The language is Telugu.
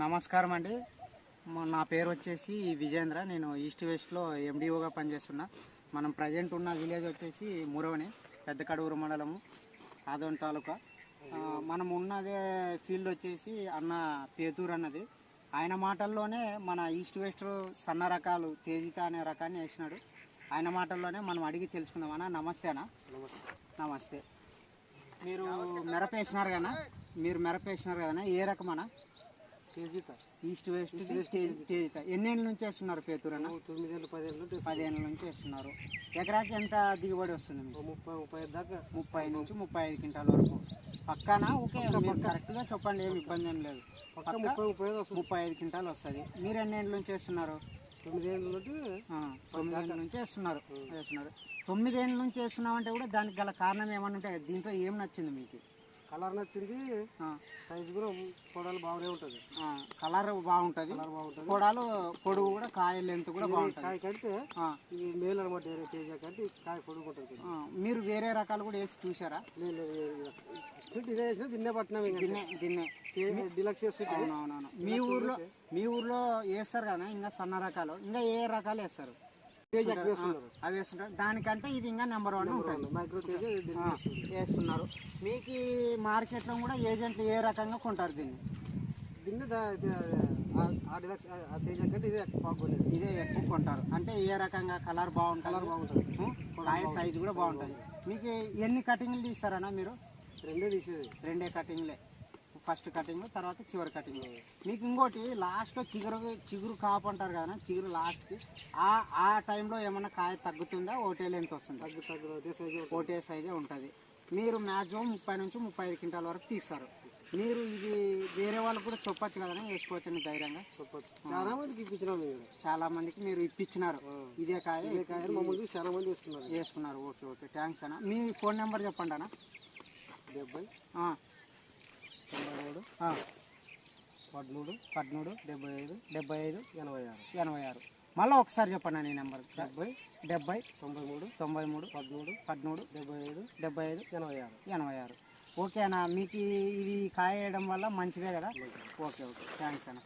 నమస్కారం అండి. నా పేరు వచ్చేసి విజేంద్ర. నేను ఈస్ట్ వెస్ట్లో ఎండిఓగా పనిచేస్తున్నా. మనం ప్రజెంట్ ఉన్న విలేజ్ వచ్చేసి మురవని, పెద్ద కడూరు మండలము, ఆదోని తాలూకా. మనం ఉన్నదే ఫీల్డ్ వచ్చేసి అన్న పేతూరు అన్నది. ఆయన మాటల్లోనే మన ఈస్ట్ వెస్ట్ సన్న రకాలు తేజిత అనే రకాన్ని వేసినాడు. ఆయన మాటల్లోనే మనం అడిగి తెలుసుకుందాం. అన్న నమస్తే అన్న. నమస్తే. మీరు మిరప వేసినారు కదా, ఏ రకమన్నా? తేజిత. East west Tejitha. ఎన్నేళ్ళ నుంచి వేస్తున్నారు పేతూరు అన్న? 9-10 ఏళ్ళ నుంచి వేస్తున్నారు. ఎకరాకి ఎంత దిగుబడి వస్తుంది? 30-35 దాకా. 30 నుంచి 35 క్వింటాల వరకు. పక్కానా? ఓకే, మీరు కరెక్ట్గా చెప్పండి, ఏమి ఇబ్బంది ఏం లేదు. 35 క్వింటాలు వస్తుంది. మీరు ఎన్నేళ్ళ నుంచి వేస్తున్నారు? 9 ఏళ్ళ నుండి 9 ఏళ్ళ నుంచి వేస్తున్నారు. 9 ఏళ్ళ నుంచి వేస్తున్నామంటే కూడా దానికి గల కారణం ఏమన్నా ఉంటాయి? దీంట్లో ఏం నచ్చింది మీకు? కలర్ నచ్చింది, సైజు కూడా పొడాలు బాగానే ఉంటుంది. కలర్ బాగుంటుంది, పొడాలు పొడుగు కూడా, కాయ లెంత్ కూడా బాగుంటుంది. కాయ కంటే ఇది మేలు అనమాట. వేరే తేజ కంటే కాయ పొడుగు ఉంటుంది. మీరు వేరే రకాలు కూడా వేసి చూసారా? ఇదే వేసిన దిన్నే పట్టినాం. దిన్నే డిలక్స్ వేస్తుంటాం. అవునవునవును. మీ ఊర్లో వేస్తారు కదా ఇంకా సన్న రకాలు, ఇంకా ఏ రకాలు వేస్తారు? అవి వేస్తుంటారు. దానికంటే ఇది ఇంకా నెంబర్ 1 ఉంటుంది. మైక్రో తేజ వేస్తున్నారు. మీకు మార్కెట్లో కూడా ఏజెంట్లు ఏ రకంగా కొంటారు దీన్ని? తేజ కంటే ఇదే బాగుంటుంది. ఇదే ఎక్కువ కొంటారు. అంటే ఏ రకంగా? కలర్ బాగుంటుంది, కాయ సైజు కూడా బాగుంటుంది. మీకు ఎన్ని కటింగ్లు తీస్తారన్నా మీరు? రెండే కటింగ్లే. ఫస్ట్ కటింగ్, తర్వాత చివరి కటింగ్. మీకు ఇంకోటి లాస్ట్లో చిగురు కాపు అంటారు కదా, చిగురు లాస్ట్కి ఆ టైంలో ఏమన్నా కాయ తగ్గుతుందా? ఒకటే లెంత్ వస్తుంది? ఒకటే సైజే ఉంటుంది. మీరు మ్యాక్సిమం 30 నుంచి 35 క్వింటాల వరకు తీస్తారు. మీరు ఇది వేరే వాళ్ళకు కూడా చెప్పచ్చు కదా, వేసుకోవచ్చు ధైర్యంగా? చెప్పచ్చు. చాలా మందికి ఇప్పించినాం. చాలా మందికి మీరు ఇప్పించినారు. ఇదే కాయ మమ్మల్ని చాలా మంది వేసుకున్నారు. ఓకే ఓకే, థ్యాంక్స్ అన్న. మీ ఫోన్ నెంబర్ చెప్పండి అన్న. 70 93 13 75 75 86. మళ్ళీ ఒకసారి చెప్పండి నీ నెంబర్. 70 93 13 75 86. ఓకే అన్న. మీకు ఇది కాయ వేయడం వల్ల మంచిదే కదా? ఓకే ఓకే, థ్యాంక్స్ అన్న.